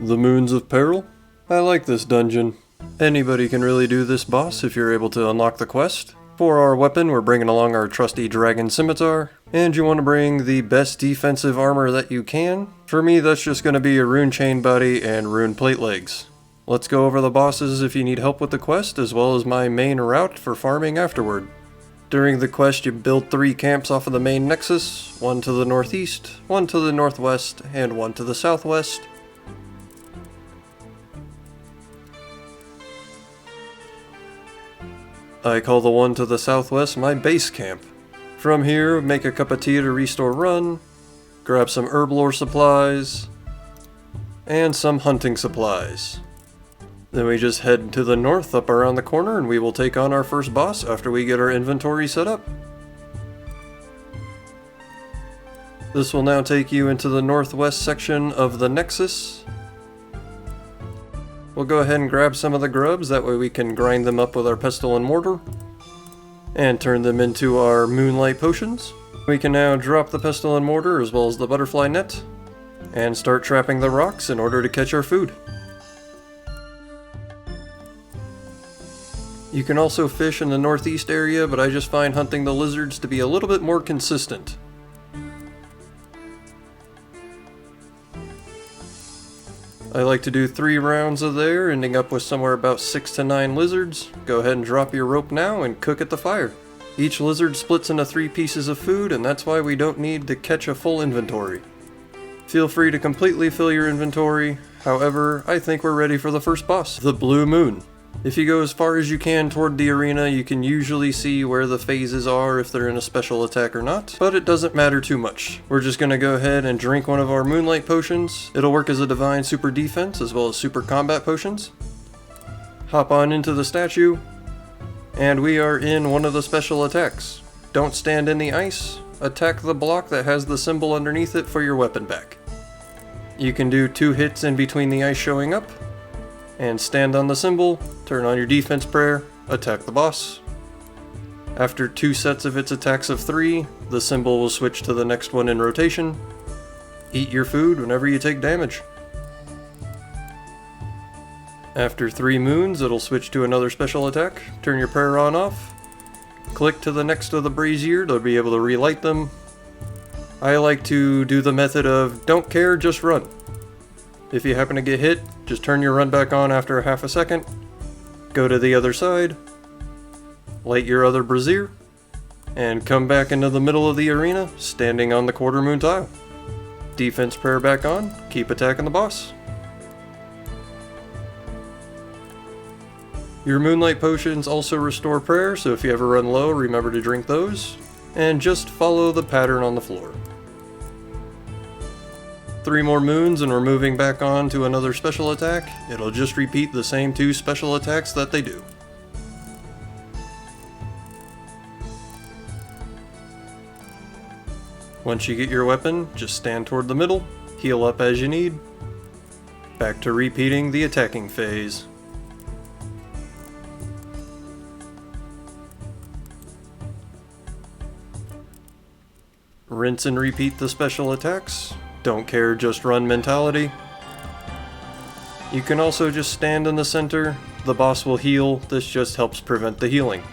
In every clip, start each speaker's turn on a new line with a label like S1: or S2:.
S1: The Moons of Peril? I like this dungeon. Anybody can really do this boss if you're able to unlock the quest. For our weapon, we're bringing along our trusty dragon scimitar, and you want to bring the best defensive armor that you can. For me, that's just going to be a rune chain body and rune plate legs. Let's go over the bosses if you need help with the quest, as well as my main route for farming afterward. During the quest, you build 3 camps off of the main nexus, one to the northeast, one to the northwest, and one to the southwest. I call the one to the southwest my base camp. From here, make a cup of tea to restore run, grab some herblore supplies, and some hunting supplies. Then we just head to the north up around the corner and we will take on our first boss after we get our inventory set up. This will now take you into the northwest section of the Nexus. We'll go ahead and grab some of the grubs, that way we can grind them up with our pestle and mortar and turn them into our moonlight potions. We can now drop the pestle and mortar as well as the butterfly net and start trapping the rocks in order to catch our food. You can also fish in the northeast area, but I just find hunting the lizards to be a little bit more consistent. I like to do 3 rounds of there, ending up with somewhere about 6 to 9 lizards. Go ahead and drop your rope now and cook at the fire. Each lizard splits into 3 pieces of food, and that's why we don't need to catch a full inventory. Feel free to completely fill your inventory. However, I think we're ready for the first boss, the Blue Moon. If you go as far as you can toward the arena, you can usually see where the phases are if they're in a special attack or not, but it doesn't matter too much. We're just going to go ahead and drink one of our moonlight potions. It'll work as a divine super defense as well as super combat potions. Hop on into the statue, and we are in one of the special attacks. Don't stand in the ice, attack the block that has the symbol underneath it for your weapon back. You can do 2 hits in between the ice showing up, and stand on the symbol, turn on your defense prayer, attack the boss. After 2 sets of its attacks of 3, the symbol will switch to the next one in rotation. Eat your food whenever you take damage. After 3 moons, it'll switch to another special attack. Turn your prayer on off. Click to the next of the brazier to be able to relight them. I like to do the method of don't care, just run. If you happen to get hit, just turn your run back on after half a second, go to the other side, light your other brazier, and come back into the middle of the arena, standing on the quarter moon tile. Defense prayer back on, keep attacking the boss. Your moonlight potions also restore prayer, so if you ever run low, remember to drink those, and just follow the pattern on the floor. 3 more moons and we're moving back on to another special attack. It'll just repeat the same 2 special attacks that they do. Once you get your weapon, just stand toward the middle, heal up as you need. Back to repeating the attacking phase. Rinse and repeat the special attacks. Don't care, just run mentality. You can also just stand in the center. The boss will heal. This just helps prevent the healing.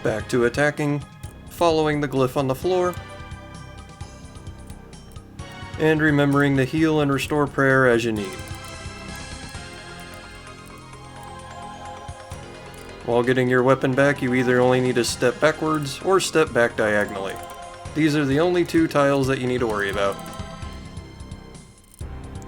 S1: Back to attacking, following the glyph on the floor, and remembering to heal and restore prayer as you need. While getting your weapon back, you either only need to step backwards or step back diagonally. These are the only 2 tiles that you need to worry about.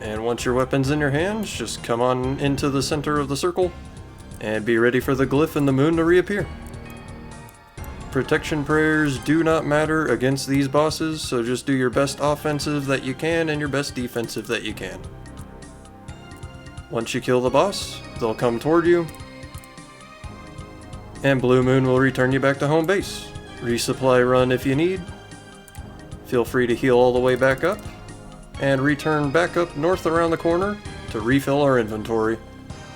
S1: And once your weapon's in your hands, just come on into the center of the circle and be ready for the glyph and the moon to reappear. Protection prayers do not matter against these bosses, so just do your best offensive that you can and your best defensive that you can. Once you kill the boss, they'll come toward you, and Blue Moon will return you back to home base. Resupply run if you need. Feel free to heal all the way back up, and return back up north around the corner to refill our inventory.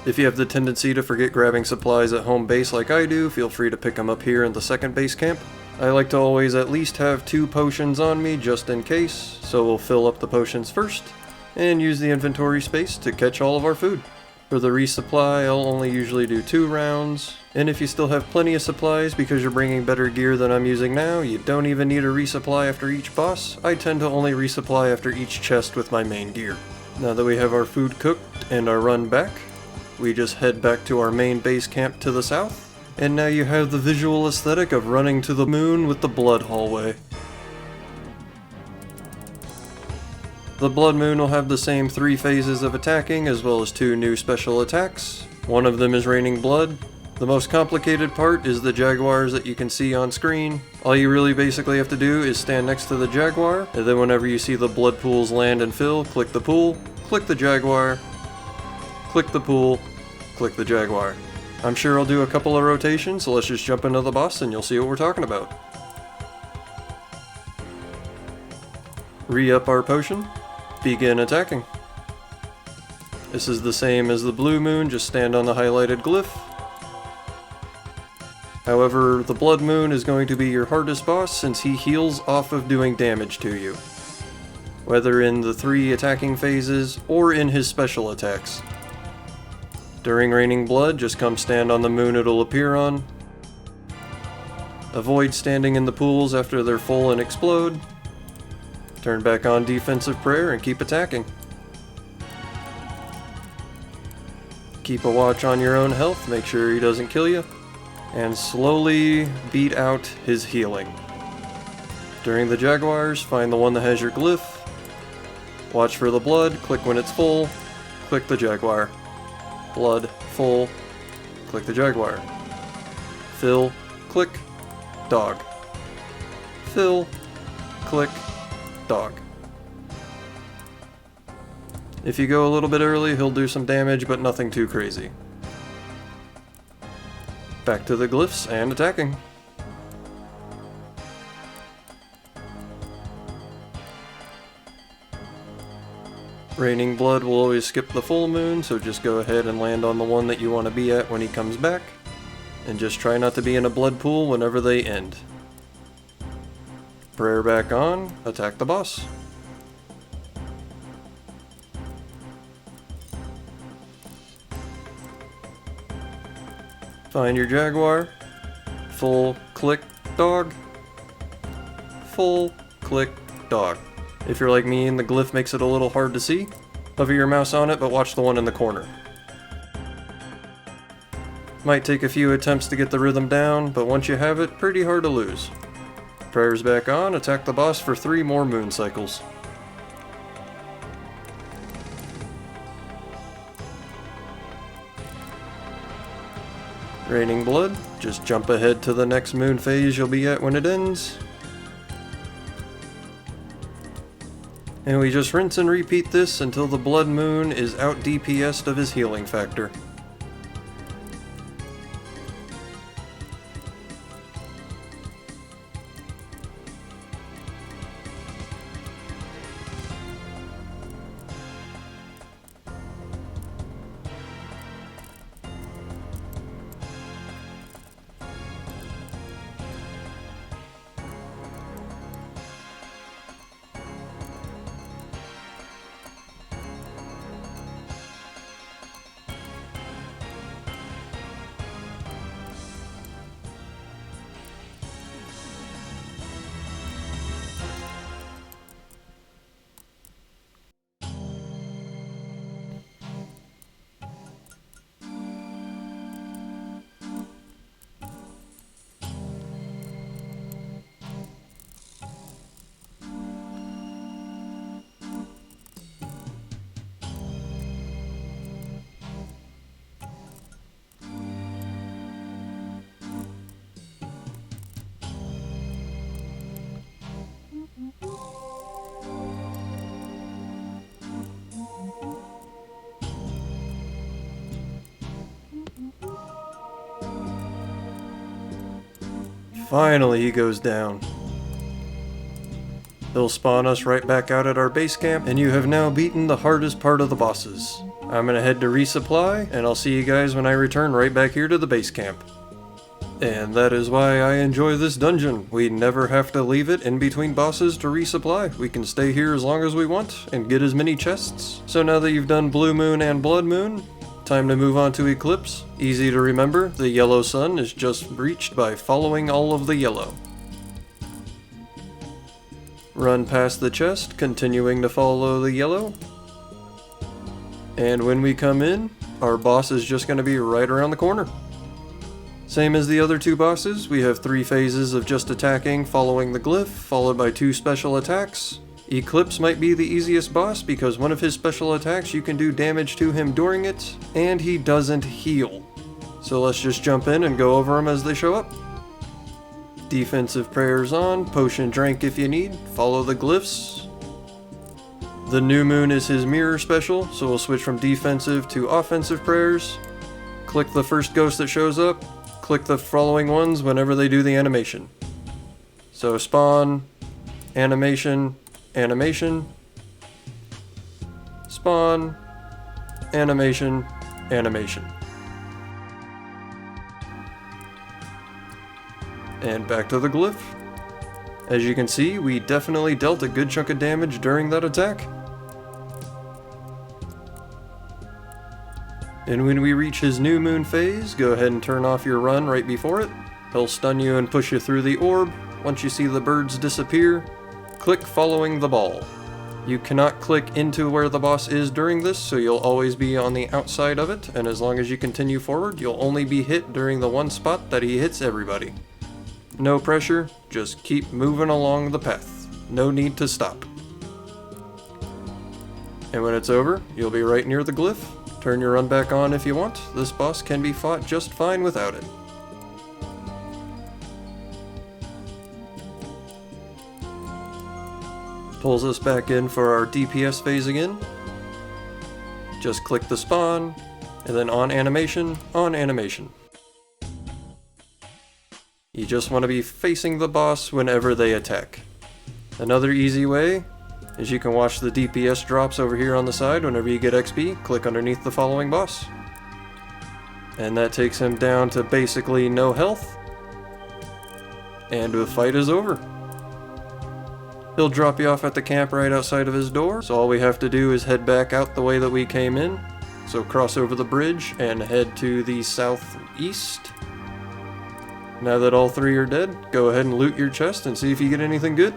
S1: If you have the tendency to forget grabbing supplies at home base like I do, feel free to pick them up here in the second base camp. I like to always at least have 2 potions on me just in case, so we'll fill up the potions first, and use the inventory space to catch all of our food. For the resupply, I'll only usually do 2 rounds, and if you still have plenty of supplies because you're bringing better gear than I'm using now, you don't even need a resupply after each boss. I tend to only resupply after each chest with my main gear. Now that we have our food cooked and our run back, we just head back to our main base camp to the south, and now you have the visual aesthetic of running to the moon with the blood hallway. The Blood Moon will have the same 3 phases of attacking as well as 2 new special attacks. One of them is raining blood. The most complicated part is the jaguars that you can see on screen. All you really basically have to do is stand next to the jaguar, and then whenever you see the blood pools land and fill, click the pool, click the jaguar, click the pool, click the jaguar. I'm sure I'll do a couple of rotations, so let's just jump into the boss and you'll see what we're talking about. Re-up our potion. Begin attacking. This is the same as the Blue Moon, just stand on the highlighted glyph. However, the Blood Moon is going to be your hardest boss since he heals off of doing damage to you, whether in the 3 attacking phases or in his special attacks. During Raining Blood, just come stand on the moon it'll appear on. Avoid standing in the pools after they're full and explode. Turn back on Defensive Prayer and keep attacking. Keep a watch on your own health, make sure he doesn't kill you, and slowly beat out his healing. During the jaguars, find the one that has your glyph. Watch for the blood, click when it's full, click the jaguar. Blood, full, click the jaguar. Fill, click, dog. Fill, click, dog. If you go a little bit early, he'll do some damage, but nothing too crazy. Back to the glyphs and attacking. Raining Blood will always skip the full moon, so just go ahead and land on the one that you want to be at when he comes back. And just try not to be in a blood pool whenever they end. Prayer back on, attack the boss. Find your jaguar. Full click dog. Full click dog. If you're like me and the glyph makes it a little hard to see, hover your mouse on it, but watch the one in the corner. Might take a few attempts to get the rhythm down, but once you have it, pretty hard to lose. Prayers back on, attack the boss for 3 more moon cycles. Raining Blood, just jump ahead to the next moon phase you'll be at when it ends. And we just rinse and repeat this until the Blood Moon is out DPS'd of his healing factor. Finally, he goes down. He'll spawn us right back out at our base camp, and you have now beaten the hardest part of the bosses. I'm gonna head to resupply, and I'll see you guys when I return right back here to the base camp. And that is why I enjoy this dungeon. We never have to leave it in between bosses to resupply. We can stay here as long as we want and get as many chests. So now that you've done Blue Moon and Blood Moon, time to move on to Eclipse. Easy to remember, the yellow sun is just reached by following all of the yellow. Run past the chest, continuing to follow the yellow. And when we come in, our boss is just going to be right around the corner. Same as the other two bosses, we have 3 phases of just attacking following the glyph, followed by 2 special attacks. Eclipse might be the easiest boss because one of his special attacks you can do damage to him during it, and he doesn't heal. So let's just jump in and go over them as they show up. Defensive prayers on, potion drink if you need, follow the glyphs. The new moon is his mirror special, so we'll switch from defensive to offensive prayers. Click the first ghost that shows up, click the following ones whenever they do the animation. So spawn, animation, animation, spawn, animation, animation. And back to the glyph. As you can see, we definitely dealt a good chunk of damage during that attack. And when we reach his new moon phase, go ahead and turn off your run right before it. He'll stun you and push you through the orb. Once you see the birds disappear, click following the ball. You cannot click into where the boss is during this, so you'll always be on the outside of it, and as long as you continue forward, you'll only be hit during the one spot that he hits everybody. No pressure, just keep moving along the path. No need to stop. And when it's over, you'll be right near the glyph. Turn your run back on if you want. This boss can be fought just fine without it. Pulls us back in for our DPS phase again. Just click the spawn, and then on animation, on animation. You just want to be facing the boss whenever they attack. Another easy way is you can watch the DPS drops over here on the side. Whenever you get XP, click underneath the following boss. And that takes him down to basically no health. And the fight is over. He'll drop you off at the camp right outside of his door, so all we have to do is head back out the way that we came in. So cross over the bridge and head to the southeast. Now that all 3 are dead, go ahead and loot your chest and see if you get anything good.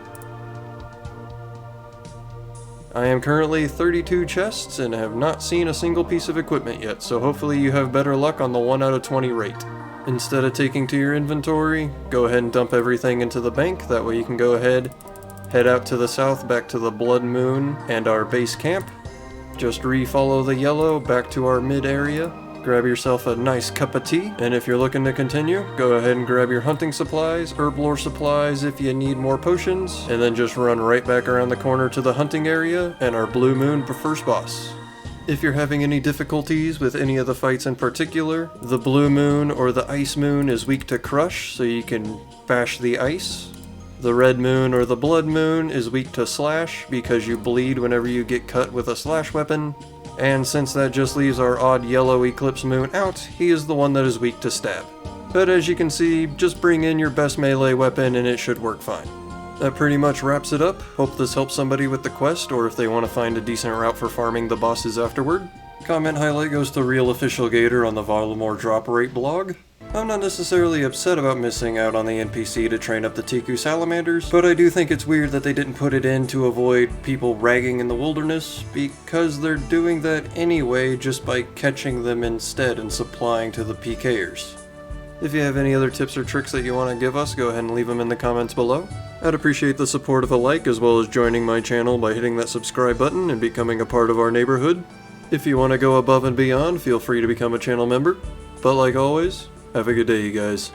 S1: I am currently 32 chests and have not seen a single piece of equipment yet, so hopefully you have better luck on the 1 out of 20 rate. Instead of taking to your inventory, go ahead and dump everything into the bank, that way you can go ahead, head out to the south back to the Blood Moon and our base camp. Just re-follow the yellow back to our mid area. Grab yourself a nice cup of tea, and if you're looking to continue, go ahead and grab your hunting supplies, herblore supplies if you need more potions, and then just run right back around the corner to the hunting area and our Blue Moon first boss. If you're having any difficulties with any of the fights in particular, the Blue Moon or the Ice Moon is weak to crush, so you can bash the ice. The Red Moon or the Blood Moon is weak to slash because you bleed whenever you get cut with a slash weapon. And since that just leaves our odd yellow Eclipse Moon out, he is the one that is weak to stab. But as you can see, just bring in your best melee weapon and it should work fine. That pretty much wraps it up. Hope this helps somebody with the quest, or if they want to find a decent route for farming the bosses afterward. Comment highlight goes to Real Official Gator on the Volamore Drop Rate blog. I'm not necessarily upset about missing out on the NPC to train up the Tiku salamanders, but I do think it's weird that they didn't put it in to avoid people ragging in the wilderness, because they're doing that anyway just by catching them instead and supplying to the PKers. If you have any other tips or tricks that you want to give us, go ahead and leave them in the comments below. I'd appreciate the support of a like, as well as joining my channel by hitting that subscribe button and becoming a part of our neighborhood. If you want to go above and beyond, feel free to become a channel member. But like always, have a good day, you guys.